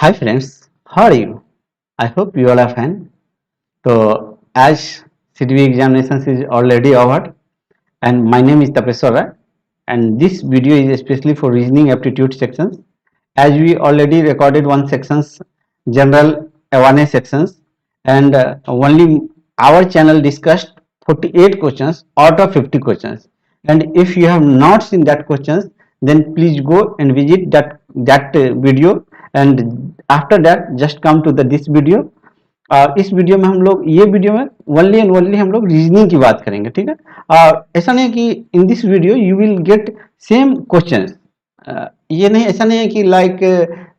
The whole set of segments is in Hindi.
Hi friends, how are you? I hope you all are fine. So as CDB examinations is already over and my name is Tapeswara and this video is especially for reasoning aptitude sections as we already recorded one sections general awareness sections and only our channel discussed 48 questions out of 50 questions, and if you have not seen that questions then please go and visit that video and after that just come to this video। इस वीडियो में हम लोग ये वीडियो में ओनली एंड ओनली हम लोग रीजनिंग की बात करेंगे, ठीक है। और ऐसा नहीं है कि in this video you will get same questions, ये नहीं, ऐसा नहीं है कि लाइक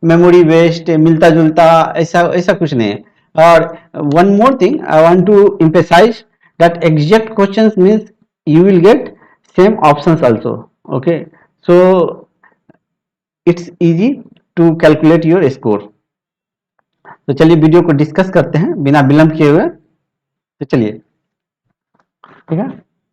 मेमोरी बेस्ड मिलता जुलता, ऐसा ऐसा कुछ नहीं है। और one more thing I want to emphasise that exact questions means you will get same options also, okay. So it's easy to calculate your score. तो चलिए वीडियो को डिस्कस करते हैं बिना विलंब किए हुए। तो चलिए, ठीक है,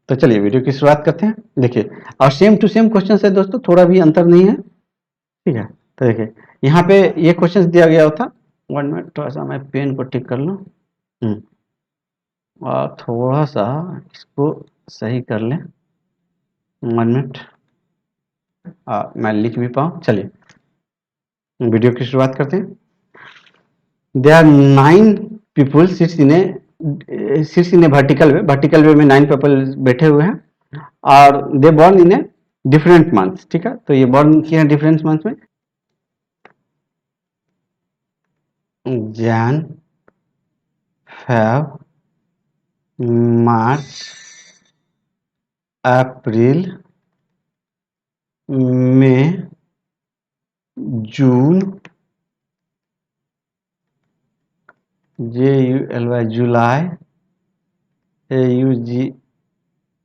तो चलिए वीडियो की शुरुआत करते हैं। देखिए, और सेम टू सेम क्वेश्चन है दोस्तों, थोड़ा भी अंतर नहीं है, ठीक है। तो देखिए यहाँ पे ये क्वेश्चन दिया गया था। 1 मिनट, थोड़ा सा मैं पेन को टिक कर लूँ और थोड़ा सा इसको सही कर लें। 1 मिनट, मैं लिख भी पाऊँ। चलिए वीडियो की शुरुआत करते हैं। There are 9 people sits in a vertical way में 9 people बैठे हुए हैं और they born in a different months, ठीक है। तो ये born किए हैं different months में, Jan, Feb, March, April, May, June, JULY जुलाई, AUG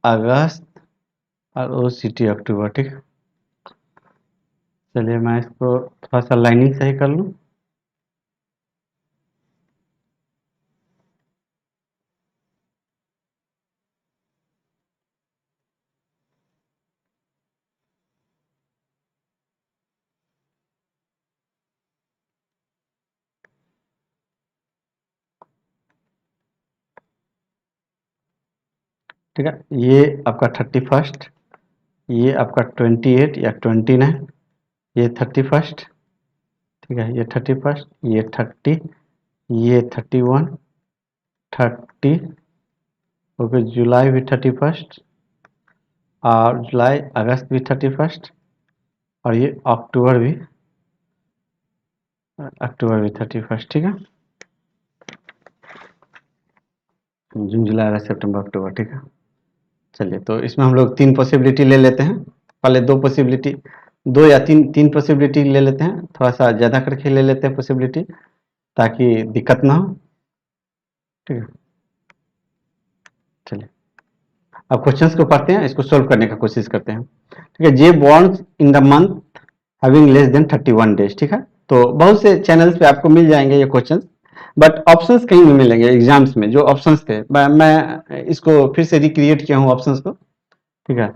अगस्त और OCT अक्टूबर, ठीक है। चलिए मैं इसको थोड़ा सा लाइनिंग सही कर लूँ। ठीक है, ये आपका 31, ये आपका 28 या 29, ये 31, ठीक है, ये 31, ये 30, ये 31, 30, ओके। जुलाई भी 31 और जुलाई अगस्त भी 31 और ये अक्टूबर भी 31, ठीक है। जून जुलाई अगस्त सितंबर अक्टूबर, ठीक है। चलिए तो इसमें हम लोग 3 पॉसिबिलिटी ले लेते हैं। पहले 2 पॉसिबिलिटी, 2 या 3 पॉसिबिलिटी ले लेते हैं, थोड़ा सा ज़्यादा करके ले लेते हैं पॉसिबिलिटी ताकि दिक्कत ना हो, ठीक है। चलिए अब क्वेश्चंस को पढ़ते हैं, इसको सोल्व करने का कोशिश करते हैं, ठीक है। J borns in the month having less than 31 days, ठीक है। तो बहुत से चैनल्स पे आपको मिल जाएंगे ये क्वेश्चंस, बट ऑप्शंस कहीं नहीं मिलेंगे एग्जाम्स में। जो ऑप्शंस थे मैं इसको फिर से रिक्रिएट किया हूँ ऑप्शंस को, ठीक है।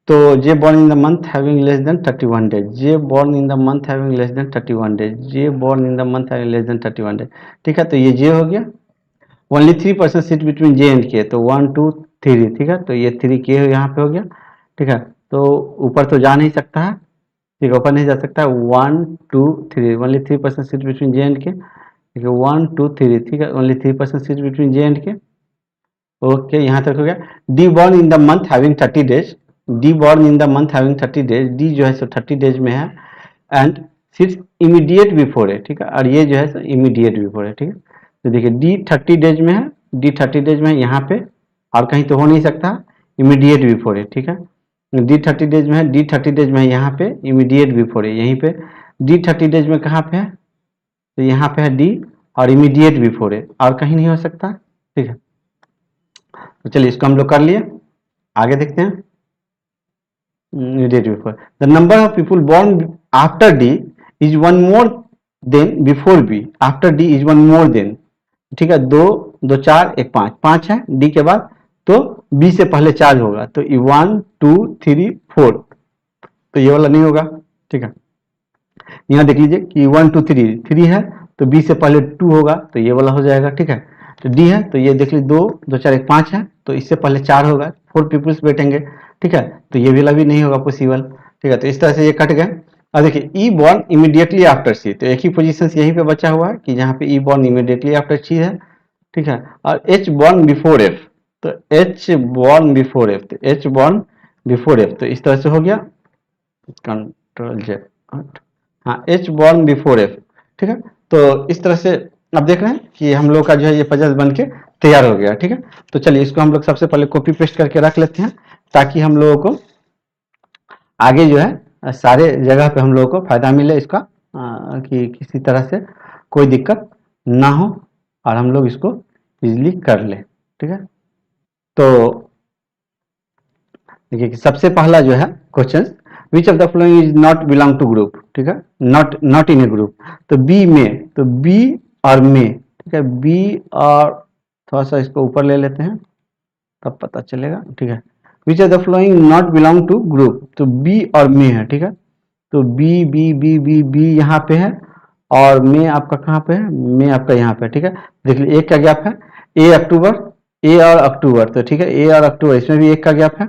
तो J born in the month having less than 31 days, J born in the month having less than 31 days, J born in the month having less than 31 days, ठीक है। तो ये जे हो गया। Only 3% seat between J and K, तो 1 2 3, ठीक है। तो ये 3 के यहाँ पे हो गया, ठीक है। तो ऊपर तो जा नहीं सकता है, ठीक है, ऊपर नहीं जा सकता है। 1 2 3, only 3% seat between J and के, ठीक है। 1 2 3, ठीक है, only 3% seat between J and के, ओके। यहाँ तक हो गया। D born in the month having 30 days, D born in the month having 30 days, D जो है सो 30 डेज में है एंड सिर्फ इमीडिएट बिफोर है, ठीक है। और ये जो है सो इमीडिएट बिफोर है, ठीक है। तो देखिए डी 30 डेज में है, डी 30 डेज में है यहाँ पे, और कहीं तो हो नहीं सकता, इमीडिएट बिफोर है, ठीक है। डी 30 डेज में है, डी 30 डेज में है यहाँ पे, इमीडिएट बिफोर है यहीं पे। डी 30 डेज में कहाँ पे है, तो यहाँ पे है डी और इमीडिएट बिफोर है, और कहीं नहीं हो सकता, ठीक है। तो चलिए इसको हम लोग कर लिए, आगे देखते हैं। immediate before, the number of people born after D is one more than before B, after D is one more than, ठीक है। 2 2 4 1 5, 5 है डी के बाद, तो बी से पहले 4 होगा, तो 1 2 3 4, तो ये वाला नहीं होगा, ठीक है। यहाँ देख लीजिए कि 1 2 3 3 है तो बी से पहले 2 होगा तो ये वाला हो जाएगा, ठीक है। तो डी है तो ये देख लीजिए 2 2 4 1 5 है तो इससे पहले 4 होगा, 4 पीपल्स बैठेंगे, ठीक है। तो ये वाला भी नहीं होगा पॉसिबल, ठीक है। तो इस तरह से ये कट गए। अब देखिए ई बॉर्न इमीडिएटली आफ्टर सी, तो एक ही पोजीशन यहीं पे बचा हुआ है कि जहाँ पे ई बॉर्न इमीडिएटली आफ्टर सी है, ठीक है। और एच बॉर्न बिफोर एफ, तो एच बॉर्न बिफोर एफ, तो एच बॉर्न बिफोर एफ, तो इस तरह से हो गया, कंट्रोल जेड, हाँ एच बॉर्न बिफोर एफ, ठीक है। तो इस तरह से आप देख रहे हैं कि हम लोग का जो है ये पजल बन के तैयार हो गया, ठीक है। तो चलिए इसको हम लोग सबसे पहले कॉपी पेस्ट करके रख लेते हैं ताकि हम लोगों को आगे जो है सारे जगह पे हम लोगों को फायदा मिले इसका, कि किसी तरह से कोई दिक्कत ना हो और हम लोग इसको इजीली कर ले, ठीक है। तो देखिए कि सबसे पहला जो है question, which of the following is not belong to group, ठीक है, not not in a group. तो बी में, तो बी और में, ठीक है, बी और थोड़ा सा इसको ऊपर ले लेते हैं तब पता चलेगा, ठीक है। Which of the following not belong to group, तो बी और में है, ठीक है। तो B B B B B यहाँ पे है और में आपका कहाँ पे है, में आपका यहाँ पे, ठीक है। देख लीजिए एक का गैप है, ए अक्टूबर, ए और अक्टूबर, तो ठीक है ए और अक्टूबर इसमें भी एक का गैप है।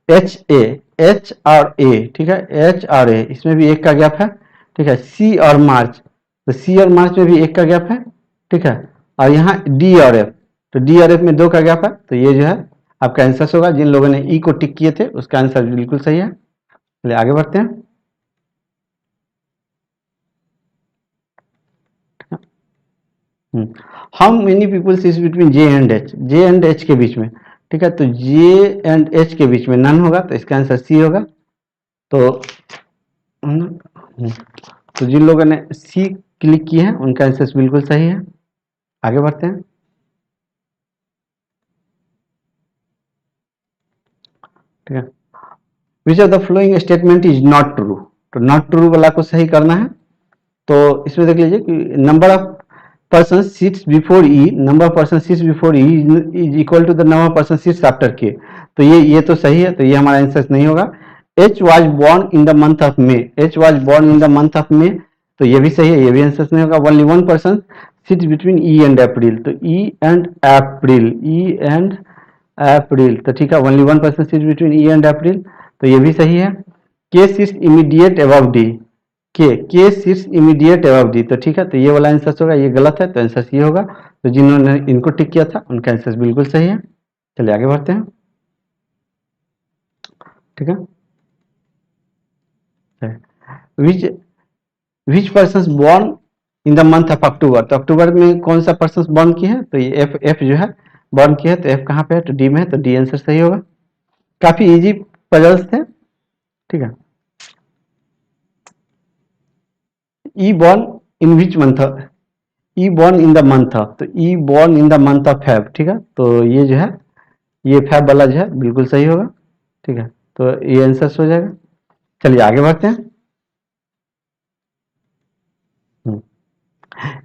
एच ए, एच और ए, ठीक है, एच और ए इसमें भी एक का गैप है, ठीक है। सी और मार्च, तो सी और मार्च में भी एक का गैप है, ठीक है। और यहाँ डी और एफ, तो डी और एफ में 2 का गैप है, तो ये जो है आपका आंसर होगा। जिन लोगों ने ई को टिक किए थे उसका आंसर बिल्कुल सही है। चलिए आगे बढ़ते हैं। How many peoples is between J and H, J and H के बीच में, ठीक है। तो जे एंड एच के बीच में नन होगा तो इसका आंसर सी होगा। तो तो जिन लोगों ने सी क्लिक किए हैं उनका आंसर बिल्कुल सही है। आगे बढ़ते हैं, ठीक है। Which of the following statement is not true, तो नॉट ट्रू वाला को सही करना है। तो इसमें देख लीजिए कि number of person seats before E, number of person seats before E is equal to the number of person seats after K, तो ये तो सही है, तो ये हमारा आंसर नहीं होगा। H was born in the month of May, H was born in the month of May, तो ये भी सही है, ये भी आंसर नहीं होगा। Only one person seats between E and April, तो E and April, E and April, तो ठीक है, only one person seats between E and April, तो ये भी सही है। के सीट्स इमीडिएट अबव डी, के सीट्स इमीडिएट अबव डी, तो ठीक है, तो ये वाला आंसर होगा, ये गलत है तो आंसर ये होगा। तो जिन्होंने इनको टिक किया था उनका आंसर बिल्कुल सही है। चलिए आगे बढ़ते हैं, ठीक है। Which which person born in the month of October, तो अक्टूबर में कौन सा पर्सन बॉर्न की है, तो ये एफ, एफ जो है बॉर्न की है, तो एफ कहाँ पे है, तो डी में है, तो डी आंसर सही होगा। काफी इजी पजल्स थे, ठीक है। E born in which month, E born in the month of, तो E born in the month of Feb, ठीक है। तो ये जो है ये फेब वाला जो है बिल्कुल सही होगा, ठीक है। तो ये आंसर हो जाएगा। चलिए आगे बढ़ते हैं।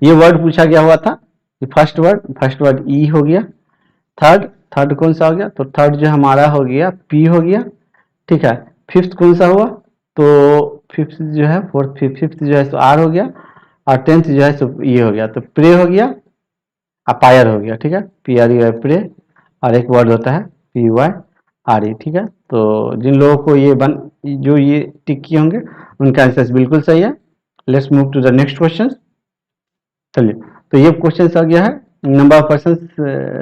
ये वर्ड पूछा गया हुआ था, फर्स्ट वर्ड ई हो गया। थर्ड, थर्ड कौन सा हो गया, तो थर्ड जो हमारा हो गया पी हो गया, ठीक है। फिफ्थ कौन सा हुआ, तो फिफ्थ जो है फोर्थ, फिफ्थ जो है तो आर हो गया, और टेंथ जो है तो ये हो गया, तो प्रे हो गया, अपायर हो गया, ठीक है, पी आर यू प्रे। और एक वर्ड होता है पी वाई आर ई, ठीक है। तो जिन लोगों को ये जो ये टिक किए होंगे उनका आंसर बिल्कुल सही है। Let's move to the next question. चलिए, तो ये क्वेश्चन आ गया है number of person,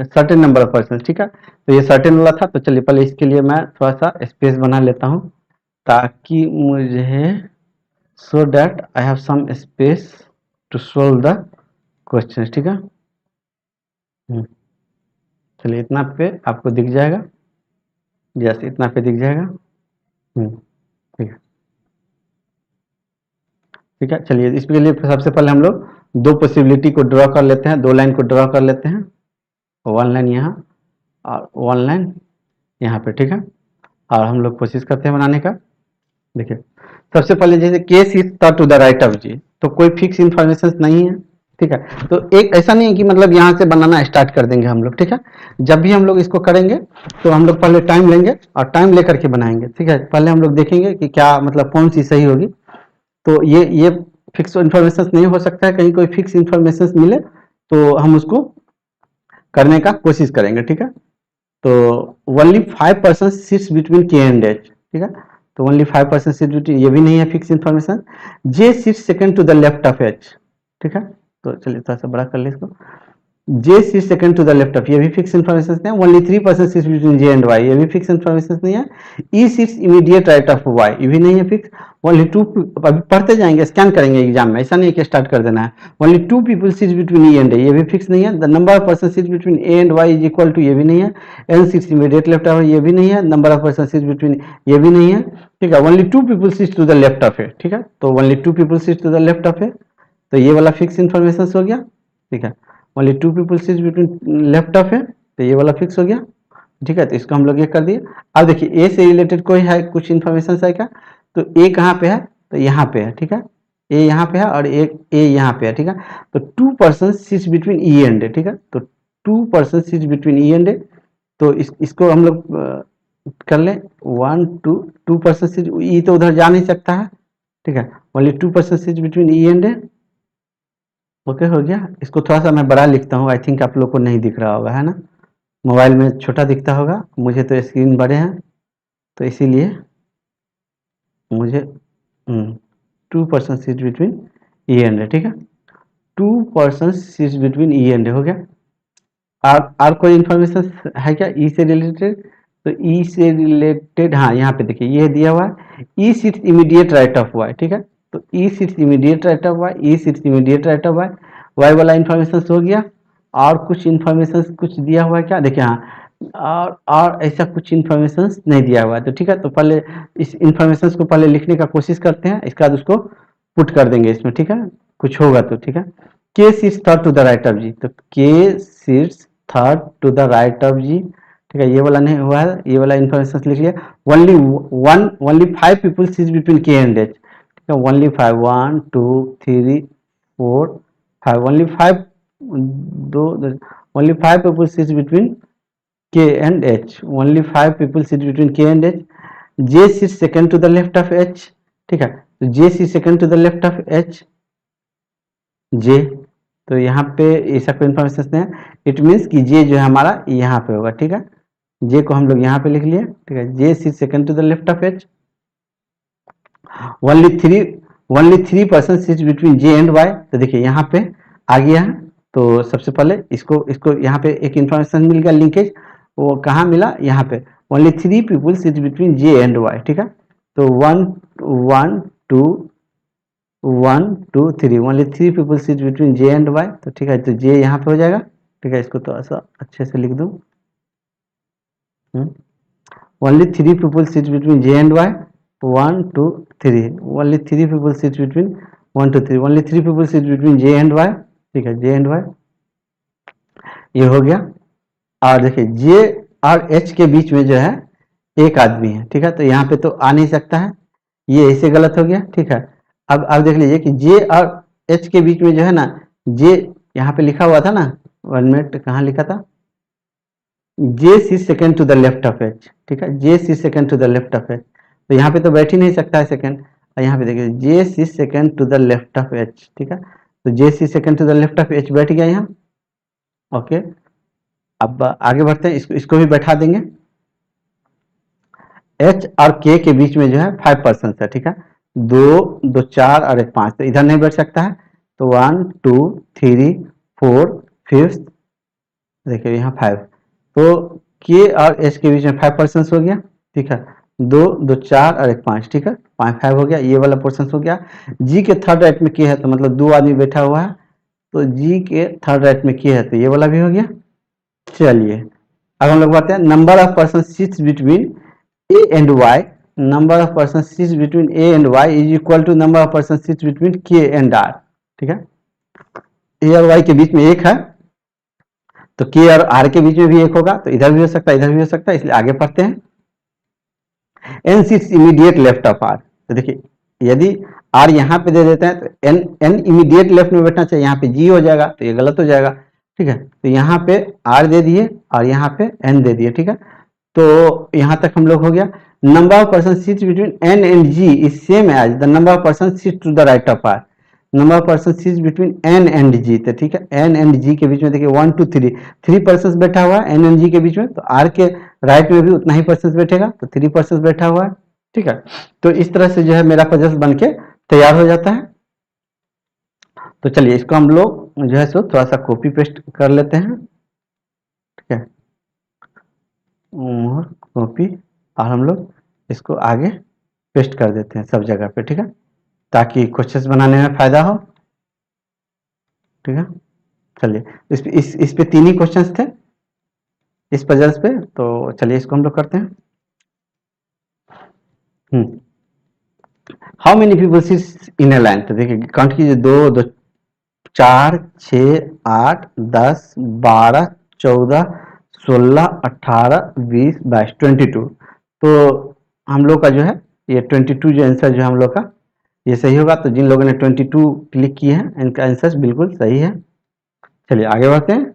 certain number of person, ठीक है। तो ये सर्टेन वाला था, तो चलिए पहले इसके लिए मैं थोड़ा सा स्पेस बना लेता हूँ ताकि मुझे, so that I have some space to solve the question, ठीक है। चलिए इतना पे आपको दिख जाएगा, यस इतना पे दिख जाएगा। ठीक है, ठीक है। चलिए इसके लिए सबसे पहले हम लोग दो पॉसिबिलिटी को ड्रॉ कर लेते हैं, दो लाइन को ड्रॉ कर लेते हैं, वन लाइन यहाँ और वन लाइन यहाँ पे, ठीक है। और हम लोग कोशिश करते हैं बनाने का। देखिए सबसे पहले जैसे case is to the right of G, तो कोई फिक्स इंफॉर्मेशन नहीं है, ठीक है। तो एक ऐसा नहीं है कि मतलब यहाँ से बनाना स्टार्ट कर देंगे हम लोग, ठीक है। जब भी हम लोग इसको करेंगे तो हम लोग पहले टाइम लेंगे और टाइम लेकर के बनाएंगे, ठीक है। पहले हम लोग देखेंगे कि क्या मतलब कौन सी सही होगी। तो ये फिक्स इंफॉर्मेशन नहीं हो सकता है, कहीं कोई फिक्स इंफॉर्मेशन मिले तो हम उसको करने का कोशिश करेंगे, ठीक है। तो only 5% seats between K and H, ठीक है। तो ओनली 5% सिट्स बिटवीन, ये भी नहीं है fix information. J sits second to the left of H, ठीक है। तो चलिए थोड़ा सा बड़ा कर ले इसको। J sit second to the left of, ये भी फिक्स इन्फॉर्मेशन नहीं है। Only 3% sits between J and Y, ये भी फिक्स इन्फॉर्मेशन नहीं है। E sits immediate right of Y, ये भी नहीं है फिक्स। ओनली टू, अभी पढ़ते जाएंगे, स्कैन करेंगे एग्जाम में, ऐसा नहीं कि स्टार्ट कर देना है। Only 2 people sits between E and A, ये भी फिक्स नहीं है। The number of person sits between A and Y is equal to, ये भी नहीं है। N sits immediate left of, ये भी नहीं है। Number of person sits between, ये भी नहीं है, ठीक है। Only 2 people sits to the left of A, ठीक है। तो only 2 people sits to the left of ए, तो ये वाला फिक्स इन्फॉर्मेशन हो गया, ठीक है। Only 2 people sits between left of है, तो ये वाला फिक्स हो गया, ठीक है। तो इसको हम लोग ये कर दिए। अब देखिए ए से रिलेटेड कोई है कुछ इन्फॉर्मेशन है क्या, तो ए कहाँ पे है, तो यहाँ पे है, ठीक है। ए यहाँ पे है और एक ए यहाँ पे है, ठीक है। तो 2% सिट्स बिटवीन ई एंड ए, ठीक है। तो 2% सिट्स बिटवीन ई एंड ए, तो इसको हम लोग कर लें 1 2, 2% सिट्स, ई तो उधर जा नहीं सकता है, ठीक है। Only 2% seats between E and A, okay हो गया। इसको थोड़ा सा मैं बड़ा लिखता हूँ, आई थिंक आप लोग को नहीं दिख रहा होगा, है ना। मोबाइल में छोटा दिखता होगा, मुझे तो स्क्रीन बड़े हैं, तो इसीलिए मुझे 2% सीट बिटवीन ई एंड ए, ठीक है। 2% सीट बिटवीन ई एंड ए हो गया। और कोई इन्फॉर्मेशन है क्या ई से रिलेटेड, तो ई से रिलेटेड, हाँ यहाँ पे देखिए ये दिया हुआ है, E sits immediate right of Y, ठीक है। तो E sits immediate right of Y, E sits immediate right of Y, Y वाला इन्फॉर्मेशन हो गया। और कुछ इन्फॉर्मेशन कुछ दिया हुआ है क्या, देखिए हाँ, और ऐसा कुछ इन्फॉर्मेशन नहीं दिया हुआ है, तो ठीक है। तो पहले इस इन्फॉर्मेशन को पहले लिखने का कोशिश करते हैं, इसके बाद उसको पुट कर देंगे इसमें, ठीक है। कुछ होगा तो ठीक है। K sits third to the right of G, तो K sits third to the right of G, ठीक है। ये वाला नहीं हुआ है, ये वाला इन्फॉर्मेशन लिख लिया। Only 5 people sits between K and H, ठीक है। ओनली 5, 1 2 3 4 5, ओनली 5, दो, only 5 people sits between K and H, only 5 people sit between K and H. J sits second to the left of H, ठीक है। तो J sits second to the left of H, J, तो यहाँ पे ऐसा कोई इन्फॉर्मेशन नहीं है, इट मीन्स कि J जो है हमारा यहाँ पे होगा, ठीक है। J को हम लोग यहाँ पे लिख लिए, ठीक है। J sits second to the left of H. only 3 person sits between J and Y, तो देखिए यहाँ पे आ गया है। तो सबसे पहले इसको यहाँ पे एक इन्फॉर्मेशन मिल गया, लिंकेज, वो कहाँ मिला, यहाँ पे। Only 3 people sit between J and Y, ठीक है। तो 1 1 2 1 2 3, only 3 people sit between J and Y, तो ठीक है। तो जे यहाँ पे हो जाएगा, ठीक है। इसको तो ऐसा अच्छे से लिख दूँ, only 3 people sit between J and Y, 1 2 3, only 3 people sit between 1 2 3, only 3 people sit between J and Y, ठीक है। जे एंड वाई ये हो गया। और देखिए जे और एच के बीच में जो है एक आदमी है, ठीक है। तो यहाँ पे तो आ नहीं सकता है, ये ऐसे गलत हो गया, ठीक है। अब देख लीजिए कि जे और एच के बीच में जो है ना, जे यहाँ पे लिखा हुआ था ना, 1 मिनट, कहाँ लिखा था, J C second to the left of H, ठीक है। J C second to the left of H, तो यहाँ पे तो बैठ ही नहीं सकता है सेकेंड, और यहाँ पे देखिए J C second to the left of H, ठीक है। तो J C second to the left of H बैठ गया यहाँ, ओके। अब आगे बढ़ते हैं, इसको भी बैठा देंगे। एच और के के बीच में जो है 5% है, ठीक है। 2 2 4 और 1 5, तो इधर नहीं बैठ सकता है, तो 1 2 3 4 5, देखिए यहाँ 5, तो के और एच के बीच में 5% हो गया, ठीक है। 2 2 4 और 1 5, ठीक है। 5 5 हो गया, ये वाला पोर्शन हो गया। जी के थर्ड राइट में के है, तो मतलब 2 आदमी बैठा हुआ है, तो जी के थर्ड राइट में के है, तो ये वाला भी हो गया। चलिए अब हम लोग बात हैं number of person sits between A and Y, number of person sits between A and Y is equal to number of person sits between K and R, ठीक है। ए और वाई के बीच में एक है, तो के और आर के बीच में भी एक होगा, तो इधर भी हो सकता है, इधर भी हो सकता है, इसलिए आगे पढ़ते हैं। N sits immediate left of R, तो देखिए यदि आर यहाँ पे दे देते हैं तो एन इमीडिएट लेफ्ट में बैठना चाहिए, यहाँ पे जी हो जाएगा, तो ये गलत हो जाएगा, ठीक है। तो यहाँ पे आर दे दिए और यहाँ पे एन दे दिए, ठीक है। तो यहाँ तक हम लोग हो गया। Number of person sits between N and G is same as the number of person sits to the right of R, number of person seize between N and G, तो ठीक है एन एंड जी के बीच में देखिए 1 2 3 3 पर्सन बैठा हुआ है एन एंड जी के बीच में, तो आर के राइट में भी उतना ही पर्सन बैठेगा, तो 3 पर्सन बैठा हुआ है, ठीक है। तो इस तरह से जो है मेरा पजल्स बन के तैयार हो जाता है। तो चलिए इसको हम लोग जो है सो थोड़ा सा कॉपी पेस्ट कर लेते हैं, ठीक है, और कॉपी, और हम लोग इसको आगे पेस्ट कर देते हैं सब जगह पे, ठीक है, ताकि क्वेश्चंस बनाने में फायदा हो, ठीक है। चलिए इस पे 3 ही क्वेश्चंस थे इस पजल्स पे, तो चलिए इसको हम लोग करते हैं। How many people sit in A line, तो देखिए काउंट कीजिए 2 2 4 6 8 10 12 14 16 18 20 22 22, तो हम लोग का जो है ये 22 जो आंसर जो है हम लोग का ये सही होगा। तो जिन लोगों ने 22 क्लिक किए हैं इनका आंसर बिल्कुल सही है। चलिए आगे बढ़ते हैं,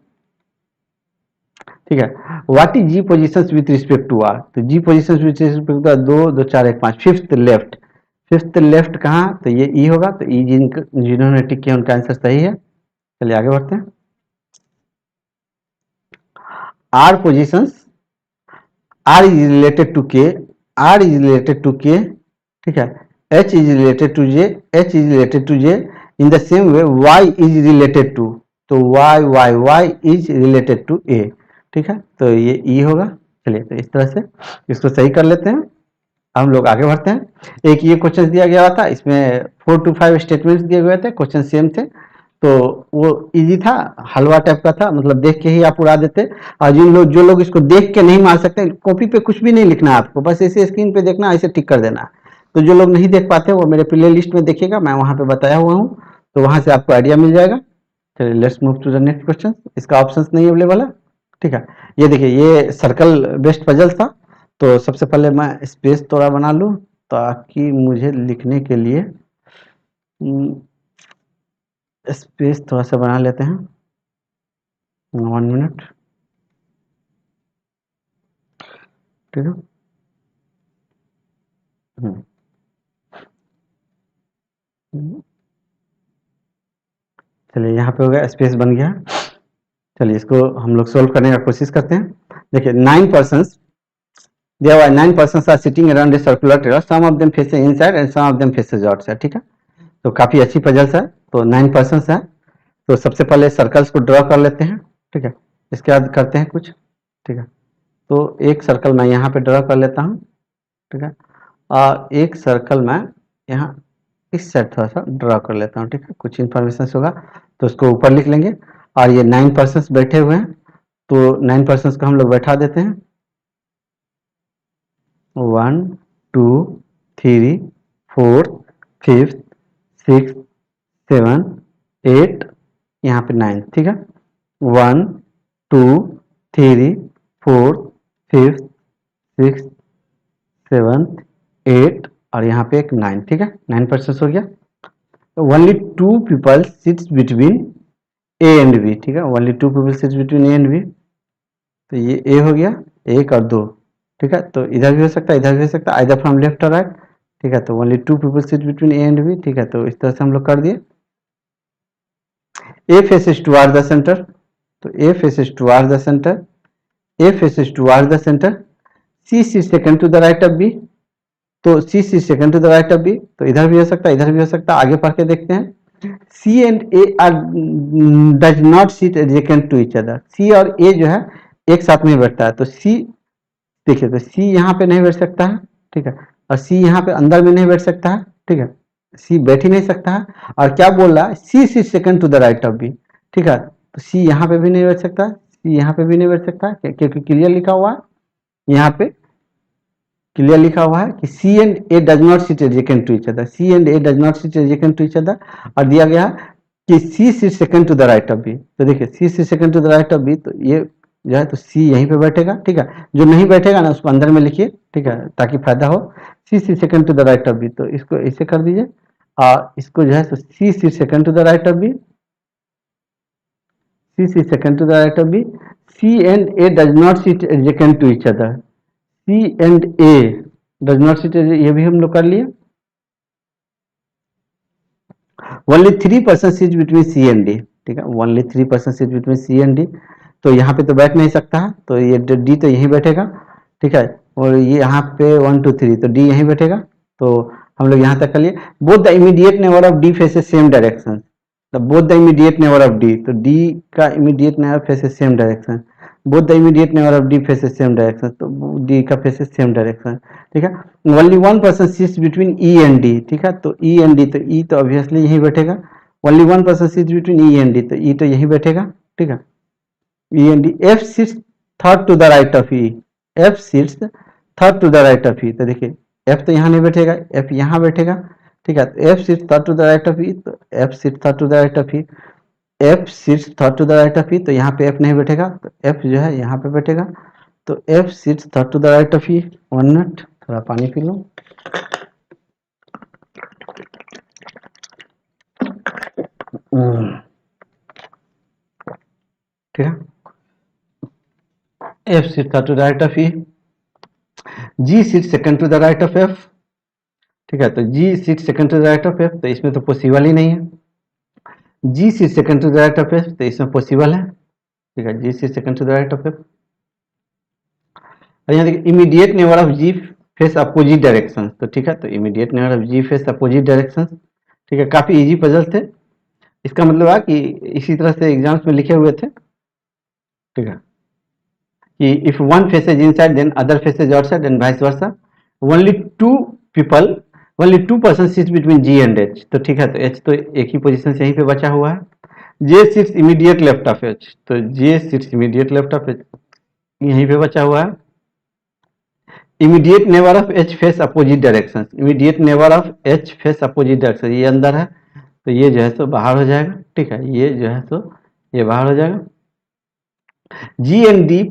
ठीक है। What is G positions with respect to R, तो G positions with respect to 2 2 4 1 5, fifth left, fifth left कहाँ, तो ये ई होगा, तो ई जिन्होंने टिक किया उनका आंसर सही है। चलिए आगे बढ़ते हैं। R positions, R is related to K, R is related to K, ठीक है, H is related to J, H is related to J, in the same way Y is related to, तो Y Y Y is related to A, ठीक है, तो ये ई होगा। चलिए तो इस तरह से इसको सही कर लेते हैं, हम लोग आगे बढ़ते हैं। एक ये क्वेश्चन दिया गया था, इसमें 4 to 5 स्टेटमेंट्स दिए हुए थे, क्वेश्चन सेम थे, तो वो इजी था, हलवा टाइप का था, मतलब देख के ही आप उड़ा देते। और जो लोग इसको देख के नहीं मार सकते, कॉपी पे कुछ भी नहीं लिखना है आपको, बस ऐसे स्क्रीन पे देखना, ऐसे टिक कर देना। तो जो लोग नहीं देख पाते वो मेरे प्ले लिस्ट में देखिएगा, मैं वहां पे बताया हुआ हूँ, तो वहां से आपको आइडिया मिल जाएगा। चलिए let's move to the next question, इसका ऑप्शंस नहीं अवेलेबल है, ठीक है। ये देखिए ये सर्कल बेस्ड पजल था, तो सबसे पहले मैं स्पेस थोड़ा बना लूं ताकि मुझे लिखने के लिए स्पेस थोड़ा सा बना लेते हैं, 1 मिनट, ठीक है। चलिए यहाँ पे हो गया, स्पेस बन गया। चलिए इसको हम लोग सोल्व करने का कोशिश करते हैं। देखिए 9 persons, there were 9 persons are sitting around a circular table, some of them facing inside and some of them faces outside, ठीक है। तो काफी अच्छी पजल्स है, तो 9 persons है, तो सबसे पहले सर्कल्स को ड्रॉ कर लेते हैं, ठीक है, इसके बाद करते हैं कुछ, ठीक है। तो एक सर्कल मैं यहाँ पे ड्रॉ कर लेता हूँ, ठीक है, और एक सर्कल मैं यहाँ इस साइड थोड़ा सा ड्रॉ कर लेता हूँ, ठीक है, कुछ इन्फॉर्मेशन होगा तो उसको ऊपर लिख लेंगे। और ये 9 पर्सन्स बैठे हुए हैं, तो 9 पर्सन्स को हम लोग बैठा देते हैं, 1 2 3 4 5 6 7 8, यहाँ पे 9, ठीक है, 1 2 3 4 5 6 7 8, और यहाँ पे एक 9, ठीक है, 9 पर्सन्स हो गया। Only 2 people sits between A and B, ठीक है, only 2 people sits between A and B, तो ये ए हो गया, 1 और 2, ठीक है, तो इधर भी हो सकता है इधर भी हो सकता है, आइदर फ्रॉम लेफ्ट और राइट, ठीक है, तो only 2 people sit between A and B, ठीक है, तो इस तरह से हम लोग कर दिए। A faces toward the centre, तो A faces toward the centre, A faces toward the centre, C sits second to the right of B, तो C sits second to the right of B, तो इधर भी हो सकता है इधर भी हो सकता है, आगे पढ़ के देखते हैं। C and A are does not sit adjacent to each other, C और ए जो है एक साथ में बैठता है, तो सी देखिए, तो सी यहाँ पे नहीं बैठ सकता है, ठीक है, और सी यहाँ पे अंदर में नहीं बैठ सकता है, ठीक है, सी बैठ ही नहीं सकता है। और क्या बोल रहा है, C sit second to the right of B, ठीक है, तो सी यहाँ पे भी नहीं बैठ सकता, सी यहाँ पे भी नहीं बैठ सकता, क्योंकि क्लियर लिखा हुआ है, यहाँ पे क्लियर लिखा हुआ है कि C and A does not sit adjacent to each other, C and A does not sit adjacent to each other, और दिया गया कि C sit second to the right of B, तो देखिए C sit second to the right of B, तो ये जो है तो सी यहीं पे बैठेगा, ठीक है, जो नहीं बैठेगा ना उसको अंदर में लिखिए, ठीक है, ताकि फायदा हो। C sit second to the right of B, तो इसको ऐसे कर दीजिए, और इसको जो है तो C sit second to the right of B, C sit second to the right of B, C and A does not sit adjacent to each other, C and A does not sit, ये भी हम लोग कर लिए। Only 3% seat between C and D, ठीक है, only 3% seat between C and D, तो यहाँ पे तो बैठ नहीं सकता है, तो ये डी तो यहीं बैठेगा, ठीक है, और ये यहाँ पे 1 2 3 तो डी यहीं बैठेगा, तो हम लोग यहाँ तक कर लिए। Both the immediate neighbour of D faces same direction, both the immediate neighbour of D, तो डी का immediate neighbour faces same direction, both the immediate neighbour of D faces same direction, तो डी का फेसेस सेम डायरेक्शन, ठीक है। Only 1% seats between E and D, ठीक है, तो ई एंड डी, तो ई तो ऑब्वियसली यहीं बैठेगा, only 1% seats between E and D, तो ई तो यहीं बैठेगा, ठीक है, E and D. F seats third to the right of E, F seats third to the right of E, तो देखिए एफ तो यहाँ नहीं बैठेगा, एफ यहाँ बैठेगा, ठीक है, तो F seats third to the right of E, तो F seats third to the right of E, F seats third to the right of E, तो यहाँ पे एफ नहीं बैठेगा, तो एफ जो है यहाँ पे बैठेगा, तो F seats third to the right of E. 1 minute, थोड़ा पानी पी लो। ठीक है, F seat third to the right of E, G seat second to the right of F, ठीक है, तो G seat second to the right of F, तो इसमें तो पॉसिबल ही नहीं है, G seat second to the right of F, तो इसमें पॉसिबल है, ठीक है, G seat second to the right of F. और यहाँ देखिए immediate neighbour of G face opposite direction, तो ठीक है, तो immediate neighbour of G face opposite direction, ठीक है, काफी इजी पजल थे, इसका मतलब है कि इसी तरह से एग्जाम्स में लिखे हुए थे, ठीक है, कि if one faces inside then other faces outside and vice versa, only two people, only 2% seats between G and H, तो ठीक है, तो एच तो एक ही पोजीशन से यहीं पे बचा हुआ है, J seats immediate left of H, तो J seats immediate left of H यहीं पे बचा हुआ है। Immediate neighbour of H face opposite direction, immediate neighbour of H face opposite direction, ये अंदर है, तो ये जो है सो बाहर हो जाएगा, ठीक है, ये जो है सो ये बाहर हो जाएगा। G and D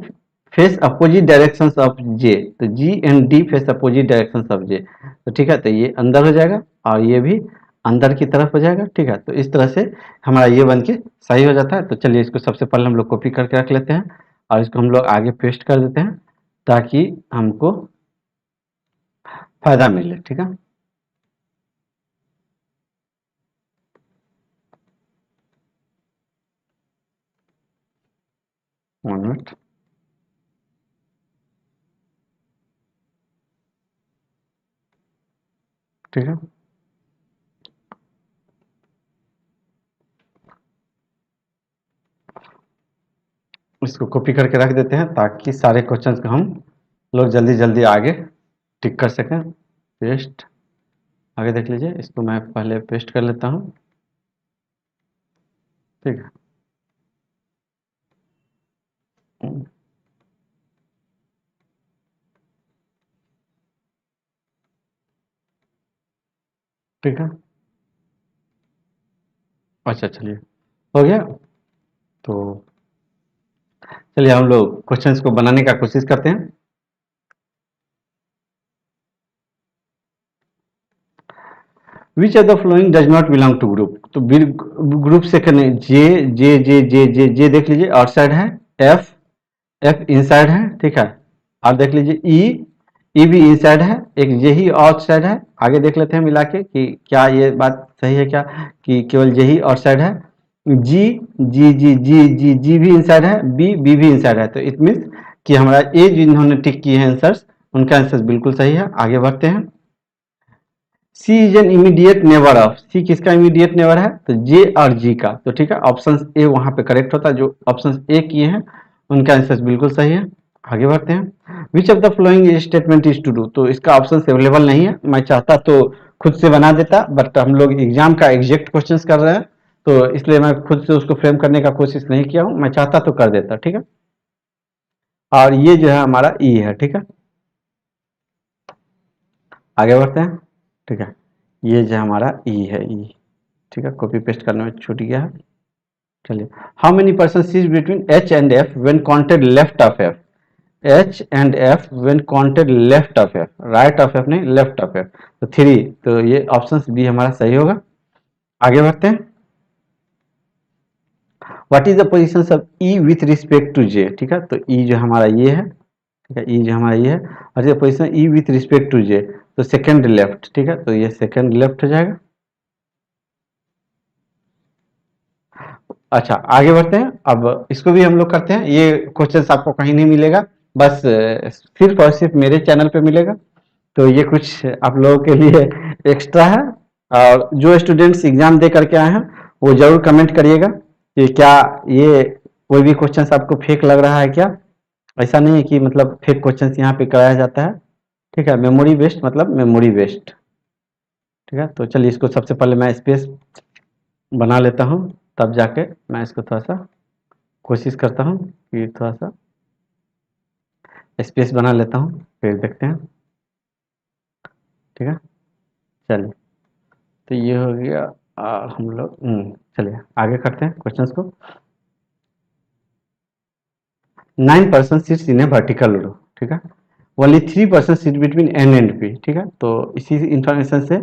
face opposite direction of J, तो G and D face opposite direction of J, तो ठीक है, तो ये अंदर हो जाएगा और ये भी अंदर की तरफ हो जाएगा, ठीक है, तो इस तरह से हमारा ये बन के सही हो जाता है। तो चलिए इसको सबसे पहले हम लोग कॉपी करके रख लेते हैं और इसको हम लोग आगे पेस्ट कर देते हैं ताकि हमको फायदा मिले, ठीक है। वन मिनट, ठीक है, इसको कॉपी करके रख देते हैं ताकि सारे क्वेश्चंस को हम लोग जल्दी जल्दी आगे टिक कर सकें। पेस्ट, आगे देख लीजिए, इसको मैं पहले पेस्ट कर लेता हूँ, ठीक है, ठीक है, अच्छा चलिए हो गया। तो चलिए हम लोग क्वेश्चंस को बनाने का कोशिश करते हैं। Which of the following does not belong to group, तो ग्रुप से करने जे जे जे जे जे जे देख लीजिए आउटसाइड है, एफ एफ इनसाइड है, ठीक है, और देख लीजिए ई ई भी इनसाइड है, एक जे ही आउटसाइड है। आगे देख लेते हैं मिला के कि क्या ये बात सही है क्या, कि केवल जे ही आउटसाइड है। जी जी जी जी जी जी भी इनसाइड है, बी बी भी इनसाइड है, तो इट मीन्स कि हमारा ए जिन्होंने टिक किए हैं आंसर्स उनका आंसर बिल्कुल सही है। आगे बढ़ते हैं। C is an immediate neighbour of, C किसका इमीडिएट नेबर है, तो जे और जी का, तो ठीक है, ऑप्शन ए वहां पे करेक्ट होता है, जो ऑप्शन ए किए हैं उनका आंसर बिल्कुल सही है। आगे बढ़ते हैं। Which of the following statement is to do, तो इसका ऑप्शन अवेलेबल नहीं है, मैं चाहता तो खुद से बना देता, बट हम लोग एग्जाम का एग्जैक्ट क्वेश्चन कर रहे हैं तो इसलिए मैं खुद से उसको फ्रेम करने का कोशिश नहीं किया हूं, मैं चाहता तो कर देता, ठीक है। और ये जो है हमारा ई है, ठीक है। आगे बढ़ते हैं, ठीक है, ये जो हमारा ई है, ई, ठीक है, कॉपी पेस्ट करने में छूट गया है। चलिए, how many person seize between H and F when counted left of F, H and F when counted left of F, right of F नहीं, लेफ्ट ऑफ एफ, तो 3, तो ये ऑप्शन बी हमारा सही होगा। आगे बढ़ते हैं। What is the position of E with respect to J, ठीक है, तो ई जो हमारा ये है, ठीक है, ई जो हमारा ये है, और ये position E with respect to J, तो सेकंड लेफ्ट, ठीक है, तो ये सेकंड लेफ्ट हो जाएगा। अच्छा, आगे बढ़ते हैं। अब इसको भी हम लोग करते हैं। ये क्वेश्चन आपको कहीं नहीं मिलेगा, बस सिर्फ और सिर्फ मेरे चैनल पे मिलेगा। तो ये कुछ आप लोगों के लिए एक्स्ट्रा है। और जो स्टूडेंट्स एग्जाम दे करके आए हैं वो जरूर कमेंट करिएगा कि क्या ये कोई भी क्वेश्चन आपको फेक लग रहा है क्या। ऐसा नहीं है कि मतलब फेक क्वेश्चन यहाँ पे कराया जाता है। ठीक है, मेमोरी बेस्ड मतलब मेमोरी बेस्ड। ठीक है, तो चलिए इसको सबसे पहले मैं स्पेस बना लेता हूँ, तब जाके मैं इसको थोड़ा सा कोशिश करता हूँ कि थोड़ा सा स्पेस बना लेता हूँ, फिर देखते हैं। ठीक है, चलिए, तो ये हो गया। और हम लोग चलिए आगे करते हैं क्वेश्चंस को। 9% seats in A vertical row. ठीक है, only 3% seat between N and P. ठीक है, तो इसी इंफॉर्मेशन से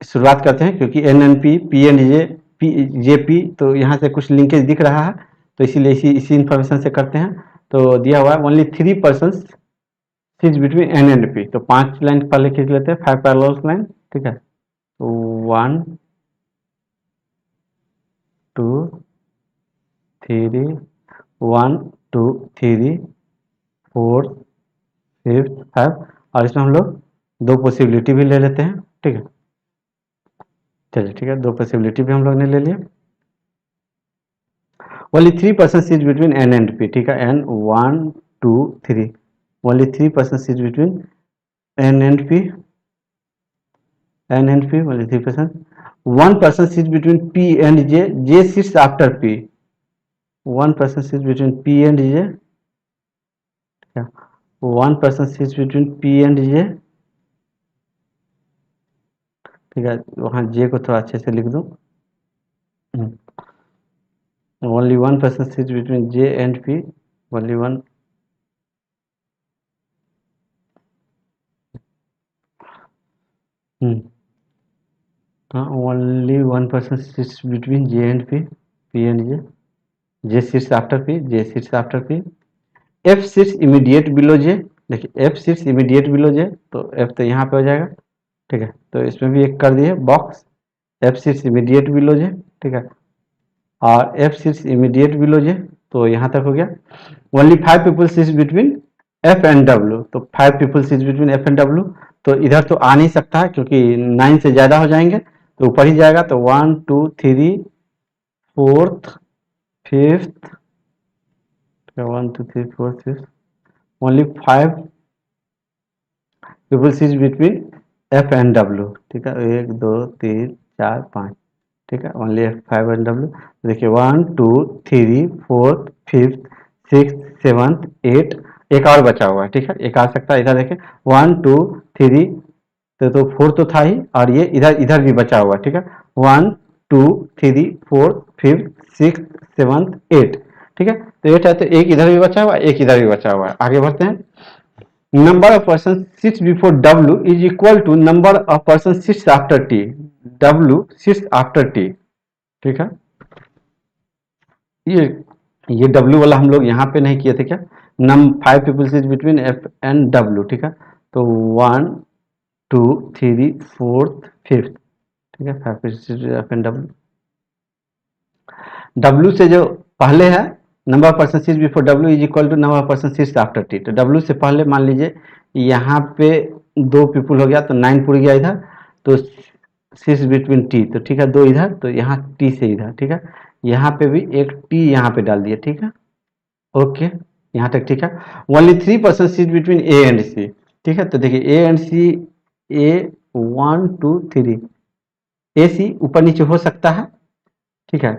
शुरुआत करते हैं, क्योंकि N N P, P and J, P J P, तो यहाँ से कुछ लिंकेज दिख रहा है, तो इसीलिए इसी इसी इंफॉर्मेशन से करते हैं। तो दिया हुआ है only 3% seats between N and P. तो 5 लाइन पहले खींच लेते हैं, 5 पैरेलल लाइन। ठीक है, तो 1 2 3, 1 2 3 4 5 5। और इसमें हम लोग दो पॉसिबिलिटी भी ले लेते हैं। ठीक है, चलिए ठीक है, दो पॉसिबिलिटी भी हम लोग ने ले लिया। Only 3% seat between N and P. ठीक है, N 1 2 3, only 3% seat between N and P, N and P only 3%। 1% seat between P and J, J seats after P. 1% seat between P and J. 1% seats between P and J. ठीक है, वहाँ जे को थोड़ा अच्छे से लिख दूँ। Only 1% seats between J and P, only one. हाँ, only 1% seats between J and P, P and J, J seats after P, J seats after P. F seats immediate below J. देखिए F seats immediate below J, तो एफ तो यहाँ पे हो जाएगा। ठीक है, तो इसमें भी एक कर दिए box, F seats immediate below J. ठीक है, और F seats immediate below J, तो यहाँ तक हो गया। Only 5 people seats between F and W, तो 5 people seats between F and W. तो इधर तो आ नहीं सकता है, क्योंकि 9 से ज़्यादा हो जाएंगे, तो ऊपर ही जाएगा। तो 1 2 3 4th 5th, 1 2 3 4 5, only 5 people seats between F and W. ठीक है, 1 2 3 4 5। ठीक है, ओनली एफ 5 एंड डब्ल्यू। देखिए 1 2 3 4 5 6 7 8, एक और बचा हुआ है। ठीक है, एक आ सकता है इधर। देखिए 1 2 3, तो 4 तो था ही, और ये इधर इधर भी बचा हुआ है। ठीक है, 1 2 3 4 5 6 7 8। ठीक है, तो 8 है, तो एक इधर भी बचा हुआ है, एक इधर भी बचा हुआ है। आगे बढ़ते हैं। Number of person sits before W is equal to number of person sits after T. W sits after T. ठीक है, ये ये डब्ल्यू वाला हम लोग यहाँ पे नहीं किए थे क्या। 5 people sit between F and W. ठीक है, तो 1 2 3 4th 5th। ठीक है, 5 people sit F and W. W से जो पहले है, number of person seats before W is equal to number of person seats after T. तो डब्ल्यू से पहले मान लीजिए यहाँ पे 2 पीपल हो गया, तो 9 पुर गया इधर, तो सीट्स बिटवीन टी, तो ठीक है 2 इधर, तो यहाँ टी से इधर। ठीक है, यहाँ पे भी एक टी यहाँ पे डाल दिया। ठीक है, ओके, यहाँ तक ठीक है। Only 3% seat between A and C. ठीक है, तो देखिए ए एंड सी, ए 1 2 3, ए सी ऊपर नीचे हो सकता है। ठीक है,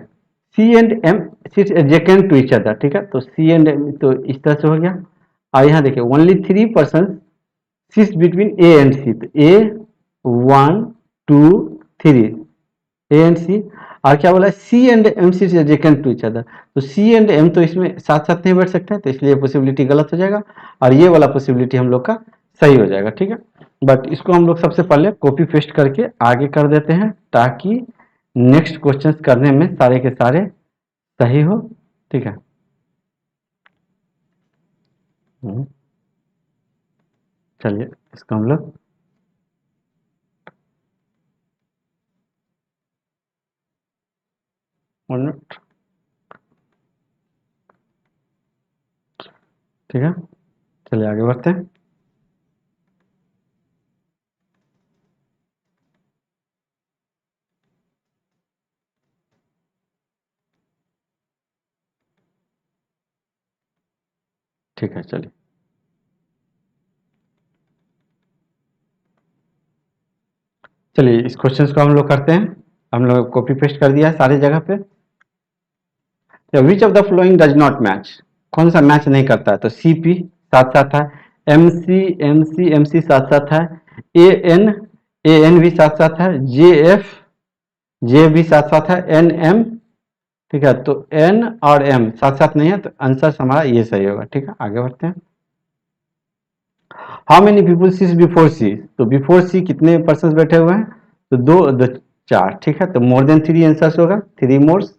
C and M sits adjacent to each other. ठीक है, तो सी एंड एम तो इस तरह से हो गया। और यहाँ देखिए only 3% sits between A and C, तो ए 1 2 3, ए एंड सी। और क्या बोला, C and M sits adjacent to each other, तो सी एंड एम तो इसमें साथ साथ नहीं बैठ सकते हैं, तो इसलिए पॉसिबिलिटी गलत हो जाएगा, और ये वाला पॉसिबिलिटी हम लोग का सही हो जाएगा। ठीक है, बट इसको हम लोग सबसे पहले कॉपी पेस्ट करके आगे कर देते हैं, ताकि नेक्स्ट क्वेश्चन करने में सारे के सारे सही हो। ठीक है, चलिए इसको हम लोग मिनट ठीक है, चलिए आगे बढ़ते हैं। ठीक है, चलिए चलिए इस क्वेश्चन को हम लोग करते हैं। हम लोग कॉपी पेस्ट कर दिया है सारी जगह पे। विच of the following does not match, कौन सा मैच नहीं करता है? तो सी पी साथ साथ है, एम सी साथ साथ है, ए एन भी साथ साथ है, जे भी साथ साथ है, एन एम, ठीक है। तो एन और एम साथ साथ नहीं है, तो आंसर हमारा ये सही होगा। ठीक है, आगे बढ़ते हैं। How many people sees before C, तो बिफोर सी कितने पर्सन बैठे हुए हैं? तो दो चार। ठीक है, तो मोर देन थ्री आंसर होगा, थ्री मोर्स।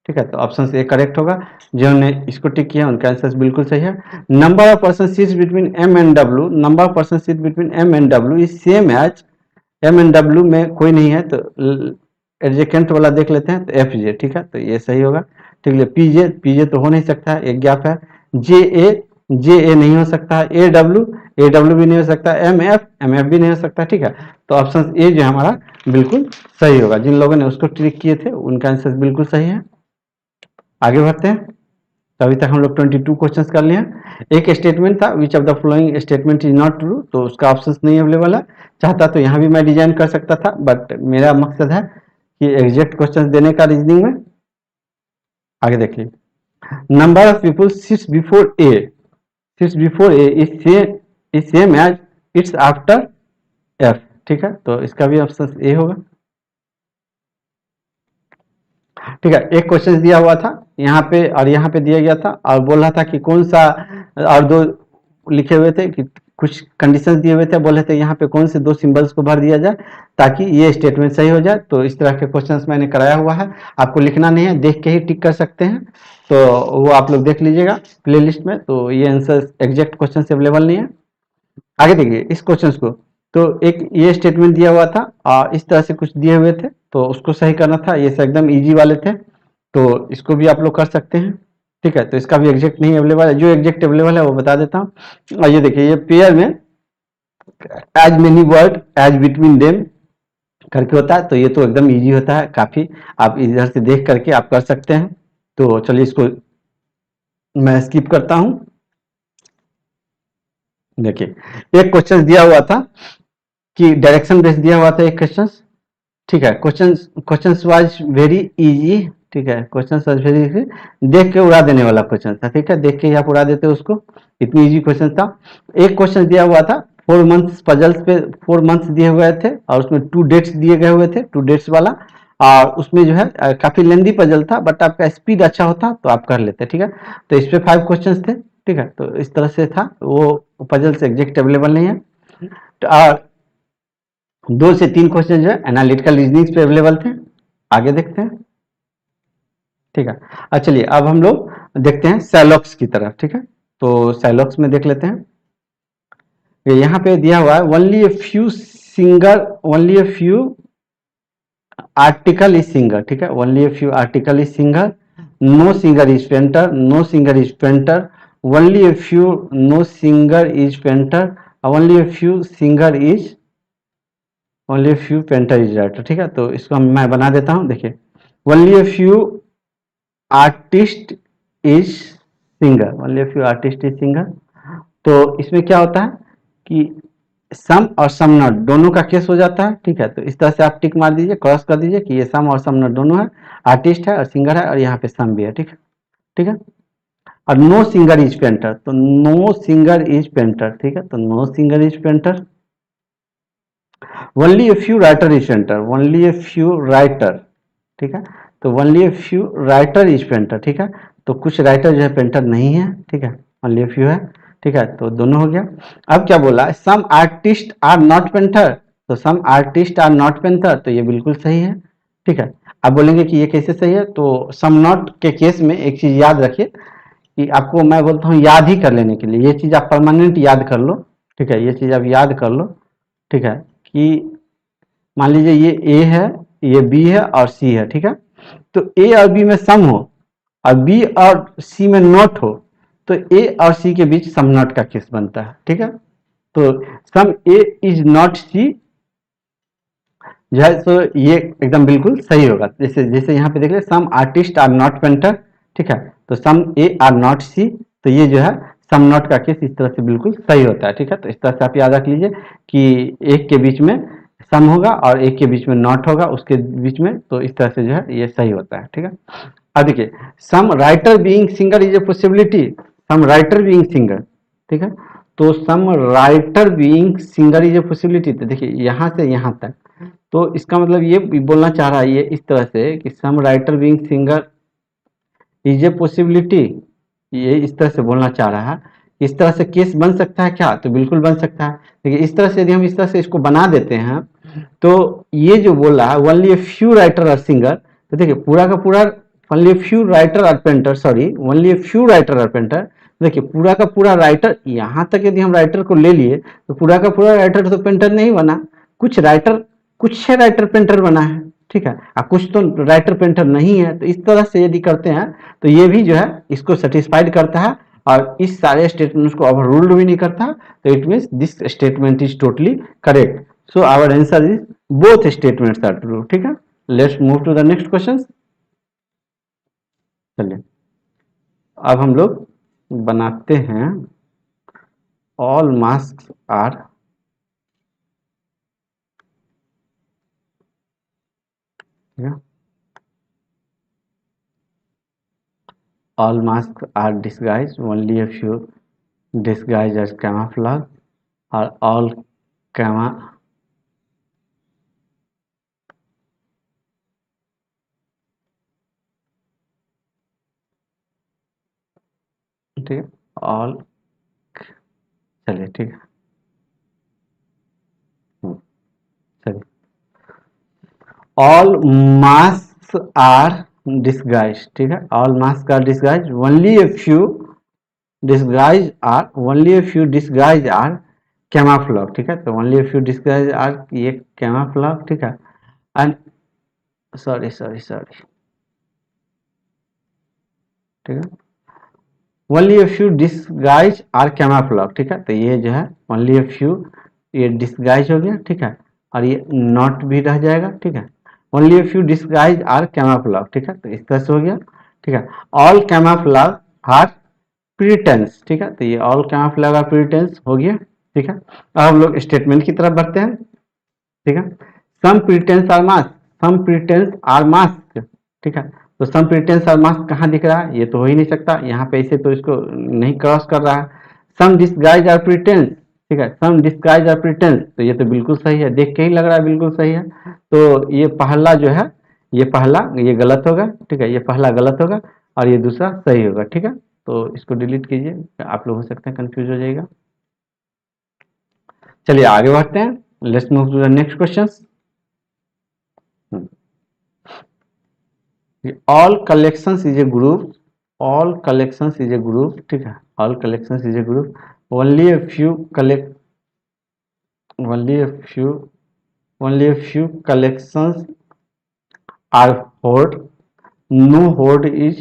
ठीक है, तो ऑप्शन ए करेक्ट होगा। जिन्होंने इसको टिक किया उनका आंसर बिल्कुल सही है। Number of person seats between M and W, number of person seat between M and W is same as, M and W में कोई नहीं है, तो एडजेकेंट वाला देख लेते हैं, तो एफ जे। ठीक है, तो ये सही होगा। ठीक है, पीजे तो हो नहीं सकता है, एक गैप है। जे ए नहीं हो सकता है, ए डब्ल्यू भी नहीं हो सकता, एम एफ भी नहीं हो सकता। ठीक है, तो ऑप्शन ए जो हमारा बिल्कुल सही होगा। जिन लोगों ने उसको ट्रिक किए थे उनका आंसर बिल्कुल सही है। आगे बढ़ते हैं। तो अभी तक हम लोग 22 क्वेश्चंस कर लिए हैं। एक स्टेटमेंट था, विच of the following statement is not true, तो उसका ऑप्शन नहीं अवेलेबल है। चाहता तो यहाँ भी मैं डिजाइन कर सकता था, बट मेरा मकसद है कि एग्जैक्ट क्वेश्चंस देने का रीजनिंग में। आगे देखिए, number of people sits before A is same as its after F. ठीक है, तो इसका भी ऑप्शन ए होगा। ठीक है, एक क्वेश्चन दिया हुआ था यहाँ पे और यहाँ पे दिया गया था, और बोल रहा था कि कौन सा, और दो लिखे हुए थे कि कुछ कंडीशंस दिए हुए थे, बोले थे यहाँ पे कौन से दो सिंबल्स को भर दिया जाए ताकि ये स्टेटमेंट सही हो जाए। तो इस तरह के क्वेश्चंस मैंने कराया हुआ है, आपको लिखना नहीं है, देख के ही टिक कर सकते हैं। तो वो आप लोग देख लीजिएगा प्लेलिस्ट में, तो ये आंसर एग्जैक्ट क्वेश्चन अवेलेबल नहीं है। आगे देखिए इस क्वेश्चन को, तो एक ये स्टेटमेंट दिया हुआ था और इस तरह से कुछ दिए हुए थे, तो उसको सही करना था। ये एकदम इजी वाले थे, तो इसको भी आप लोग कर सकते हैं। ठीक है, तो इसका भी एग्जैक्ट नहीं अवेलेबल है, जो एग्जैक्ट अवेलेबल है वो बता देता हूँ। और ये देखिए, ये पेयर में as many word as between them करके होता है, तो ये तो एकदम इजी होता है काफी, आप इधर से देख करके आप कर सकते हैं। तो चलिए इसको मैं स्किप करता हूं। देखिए, एक क्वेश्चन दिया हुआ था कि डायरेक्शन बेस दिया हुआ था एक क्वेश्चन। ठीक है, क्वेश्चन वाज वेरी इजी। ठीक है, क्वेश्चन वाज वेरी इजी, देख के उड़ा देने वाला क्वेश्चन था। ठीक है, देख के ही आप उड़ा देते उसको, इतनी इजी क्वेश्चन था। एक क्वेश्चन दिया हुआ था 4 मंथ्स पजल्स पे, 4 मंथ्स दिए हुए थे और उसमें 2 डेट्स दिए गए हुए थे, 2 डेट्स वाला। और उसमें जो है काफी लेंदी पजल था, बट आपका स्पीड अच्छा होता तो आप कर लेते। ठीक है, तो इस पे 5 क्वेश्चन थे। ठीक है, तो इस तरह से था वो, पजल से एग्जैक्ट अवेलेबल नहीं है। तो 2 से 3 क्वेश्चन जो है एनालिटिकल रीजनिंग पे अवेलेबल थे। आगे देखते हैं। ठीक है, अच्छा चलिए अब हम लोग देखते हैं सैलॉक्स की तरफ। ठीक है, तो सैलॉक्स में देख लेते हैं। यहाँ पे दिया हुआ है only a few article is singer. ठीक है, only a few article is singer, know singer is painter, know singer is painter, only a few know singer is painter, only a few singer is, only few painter is writer. ठीक है, तो इसको मैं बना देता हूं। देखिए, only a few artist is singer, only few artist is singer. तो इसमें क्या होता है कि सम और सम नॉट दोनों का केस हो जाता है। ठीक है, तो इस तरह से आप टिक मार दीजिए, क्रॉस कर दीजिए कि ये सम और सम नॉट दोनों है, आर्टिस्ट है और सिंगर है, और यहाँ पे सम भी है। ठीक है, ठीक है। और नो सिंगर इज पेंटर, तो नो सिंगर इज पेंटर। ठीक है, तो know singer is painter. Only a few writer is painter, only a few writer. ठीक है, तो only a few writer is painter. ठीक है, तो कुछ राइटर जो है पेंटर नहीं है। ठीक है, ओनली ए फ्यू है। ठीक है, तो दोनों हो गया। अब क्या बोला, some artist are not painter, तो some artist are not painter, तो ये बिल्कुल सही है। ठीक है, अब बोलेंगे कि ये कैसे सही है, तो सम नॉट के केस में एक चीज याद रखिए कि आपको मैं बोलता हूँ याद ही कर लेने के लिए, ये चीज आप परमानेंट याद कर लो। ठीक है, ये चीज आप याद कर लो। ठीक है, कि मान लीजिए ये ए है, ये बी है और सी है। ठीक है, तो ए और बी में सम हो और बी और सी में नॉट हो, तो ए और सी के बीच सम नॉट का केस बनता है, ठीक है। तो सम ए इज नॉट सी जो है तो ये एकदम बिल्कुल सही होगा। जैसे जैसे यहाँ पे देख रहे some artist are not painter, ठीक है, तो सम ए आर नॉट सी, तो ये जो है सम नॉट का केस इस तरह से बिल्कुल सही होता है, ठीक है। तो इस तरह से आप याद रख लीजिए कि एक के बीच में सम होगा और एक के बीच में नॉट होगा उसके बीच में, तो इस तरह से जो है ये सही होता है, ठीक है। अब देखिए some writer being singer is a possibility, some writer being singer, ठीक है, तो some writer being singer is a possibility. तो देखिए यहाँ से यहाँ तक, तो इसका मतलब ये बोलना चाह रहा है ये इस तरह से कि some writer being singer is a possibility, ये इस तरह से बोलना चाह रहा है। इस तरह से केस बन सकता है क्या, तो बिल्कुल बन सकता है। देखिए इस तरह से यदि हम इस तरह से इसको बना देते हैं तो ये जो बोल रहा है only a few writer are singer, तो देखिए पूरा का पूरा only a few writer are painter, sorry only a few writer are painter, देखिए पूरा का पूरा राइटर, यहाँ तक यदि हम राइटर को ले लिए तो पूरा का पूरा राइटर तो पेंटर नहीं बना, कुछ राइटर, कुछ राइटर पेंटर बना है, ठीक है, और कुछ तो राइटर पेंटर नहीं है। तो इस तरह से यदि करते हैं तो ये भी जो है इसको सेटिस्फाइड करता है और इस सारे स्टेटमेंट्स को ओवर रूल्ड भी नहीं करता। तो it means this statement is totally correct. So our answer is both statements are true, ठीक है। Let's move to the next question. चलिए अब हम लोग बनाते हैं ऑल मास्क आर, ठीक है, all masks are disguised, only a few disguised as camouflage, or all cama ठीक है, ऑल, चलिए ठीक है, चलिए ऑल मास्क आर डिस्गाइज, ठीक है, all mask are disguise, only a few disguise are, only a few disguise are camouflage, ठीक है, तो only a few disguise are ये कैमाफ्लॉग, ठीक है, एंड सॉरी सॉरी सॉरी, ठीक है, only a few disguise are camouflage, ठीक है, तो ये जो है ओनली ए फ्यू ये डिस्गाइज हो गया, ठीक है, और ये नॉट भी रह जाएगा, ठीक है, only a few disguise are camouflage, ठीक है, तो इस तरह से हो गया, ठीक है, ऑल कैमाफ्लॉग आर प्रीटेंस, ठीक है, तो ये ऑल कैमाफ्लॉग आर प्रीटेंस हो गया, ठीक है। अब हम लोग स्टेटमेंट की तरफ बढ़ते हैं, ठीक है, some pretence are mask, some pretence are mask, ठीक है, तो सम प्रीटेंस आर मास्क कहाँ दिख रहा है, ये तो हो ही नहीं सकता, यहाँ पे ऐसे तो इसको नहीं क्रॉस कर रहा है। सम डिस्गाइज आर प्रीटेंस, ठीक है, सम डिस्गाइज आर प्रीटेंस, तो ये तो बिल्कुल सही है, देख के ही लग रहा है बिल्कुल सही है। तो ये पहला जो है ये पहला ये गलत होगा, ठीक है, ये पहला गलत होगा और ये दूसरा सही होगा, ठीक है, तो इसको डिलीट कीजिए, आप लोग हो सकते हैं कंफ्यूज हो जाएगा। चलिए आगे बढ़ते हैं, let's move to the next question. All collections is a group, all collections is a group, ठीक है, all collections is a group, only a few collect, only a few, only a few collections are hoard, no hoard is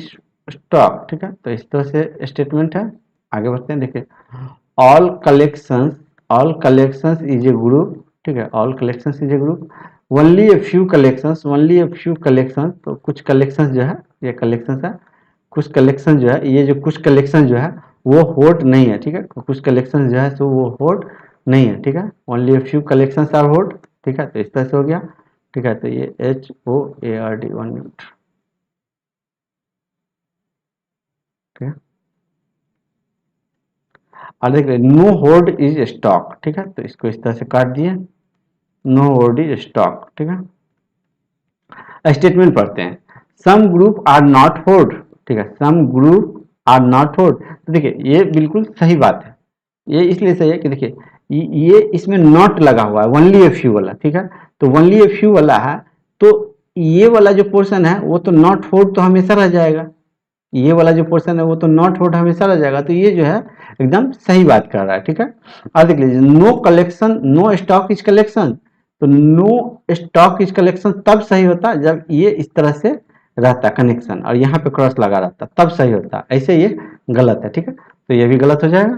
stock, ठीक है, तो इस तरह से स्टेटमेंट है। आगे बढ़ते हैं, देखिए all collections, all collections is a group, ठीक है, all collections is a group, only a few collections, only a few collections, तो कुछ कलेक्शंस जो है ये कलेक्शंस है, कुछ कलेक्शन जो है ये जो कुछ कलेक्शन जो है वो होल्ड नहीं है, ठीक है, कुछ कलेक्शन जो है तो वो होल्ड नहीं है, ठीक है, only a few collections are hold, ठीक है, तो इस तरह से हो गया, ठीक है, तो ये HOARD 1 मिनट, ठीक है, और देखिए नो होल्ड इज स्टॉक, ठीक है, तो इसको इस तरह से काट दिए, नो होल्ड इज स्टॉक, ठीक है। स्टेटमेंट पढ़ते हैं, some group are not hold, ठीक है, some group are not hold, तो देखिए ये बिल्कुल सही बात है, ये इसलिए सही है कि देखिए ये इसमें नॉट लगा हुआ है ओनली ए फ्यू वाला, ठीक है, तो ओनली ए फ्यू वाला है तो ये वाला जो पोर्शन है वो तो नॉट होल्ड तो हमेशा रह जाएगा, ये वाला जो पोर्शन है वो तो नॉट होल्ड हमेशा रह जाएगा, तो ये जो है एकदम सही बात कर रहा है, ठीक है। और देख लीजिए no collection, no stock is collection, तो नो स्टॉक इज कलेक्शन तब सही होता जब ये इस तरह से रहता कनेक्शन और यहाँ पे क्रॉस लगा रहता तब सही होता, ऐसे ये गलत है, ठीक है। तो ये भी गलत हो जाएगा।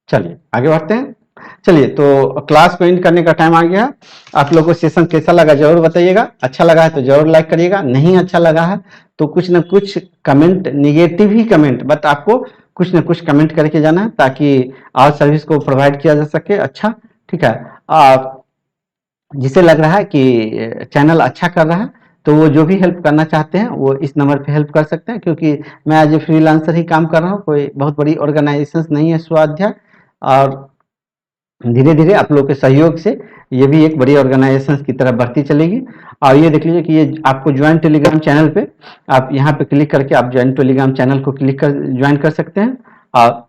चलिए आगे बढ़ते हैं। चलिए तो क्लास को एंड करने का टाइम आ गया है। आप लोगों को सेशन कैसा लगा जरूर बताइएगा। अच्छा लगा है तो जरूर लाइक करिएगा, नहीं अच्छा लगा है तो कुछ ना कुछ comment, negative he comment, but आपको कुछ ना कुछ कमेंट करके जाना है ताकि और सर्विस को प्रोवाइड किया जा सके। अच्छा ठीक है। आप जिसे लग रहा है कि चैनल अच्छा कर रहा है तो वो जो भी हेल्प करना चाहते हैं वो इस नंबर पे हेल्प कर सकते हैं, क्योंकि मैं एज ए फ्रीलांसर ही काम कर रहा हूँ, कोई बहुत बड़ी ऑर्गेनाइजेशन नहीं है स्वाध्याय। और धीरे धीरे आप लोग के सहयोग से ये भी एक बड़ी ऑर्गेनाइजेशन की तरफ बढ़ती चलेगी। और ये देख लीजिए कि ये आपको ज्वाइन टेलीग्राम चैनल पे, आप यहाँ पे क्लिक करके आप ज्वाइन टेलीग्राम चैनल को क्लिक कर ज्वाइन कर सकते हैं। और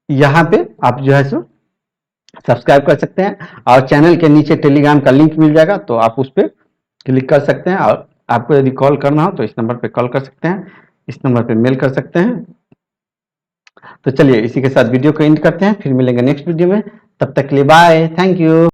यहाँ पे आप जो है सो सब्सक्राइब कर सकते हैं और चैनल के नीचे टेलीग्राम का लिंक मिल जाएगा तो आप उस पर क्लिक कर सकते हैं। और आपको यदि कॉल करना हो तो इस नंबर पे कॉल कर सकते हैं, इस नंबर पे मेल कर सकते हैं। तो चलिए इसी के साथ वीडियो को एंड करते हैं, फिर मिलेंगे नेक्स्ट वीडियो में। तब तक के लिए बाय, थैंक यू।